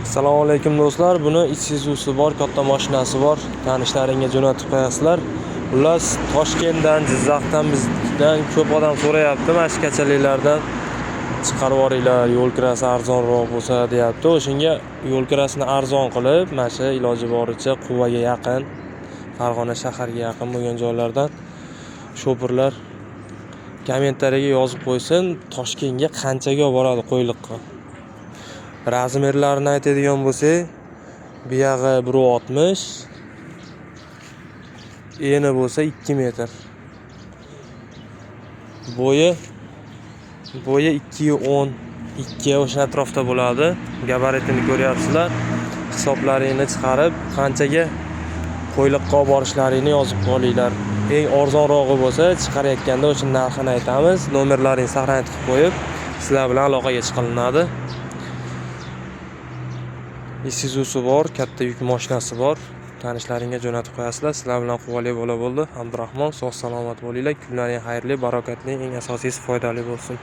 Assalomu alaykum do'stlar. Buni Isuzu'si bor, katta mashinasi bor. Tanishlaringga jo'natib qo'yasizlar. Xullas, Toshkentdan, Jizzaxdan bizdan ko'p odam so'rayapti, mashikachaliklardan chiqarib yuboringlar, yo'l kirasi arzonroq bo'lsa deyapti. O'shunga yo'l kirasini arzon qilib, mana shu iloji boricha Quvaga yaqin, Farg'ona shaharga yaqin bo'lgan joylardan shopirlar kommentariyaga yozib qo'ysin, Toshkentga qanchaga boradi qo'yliqqa. Razmerlarini aytadigan bo'lsak, bu yog'i 1.60, eni bo'lsa 2 metr. Bo'yi 2.10, 2 o'sha atrofda bo'ladi. Gabaritini ko'ryapsizlar. Hisoblaringni chiqarib, qanchaga qo'yliqqa borishlaringni yozib qo'yinglar. Eng arzonrog'i bo'lsa, chiqarayotganda o'sha narxini aytamiz. Nomerlaringizni saqlanib qo'yib, sizlar bilan aloqaga chiqilinadi. Isuzu'si bor, katta yuk mashinasi bor. Tanishlaringga jo'natib qo'yasizlar. Sizlar bilan quvvali bo'la bo'ldi. Abdurahmon, sog' salomat bo'linglar. Kunlaring xayrli, barokatli, eng asosiysi foydali bo'lsin.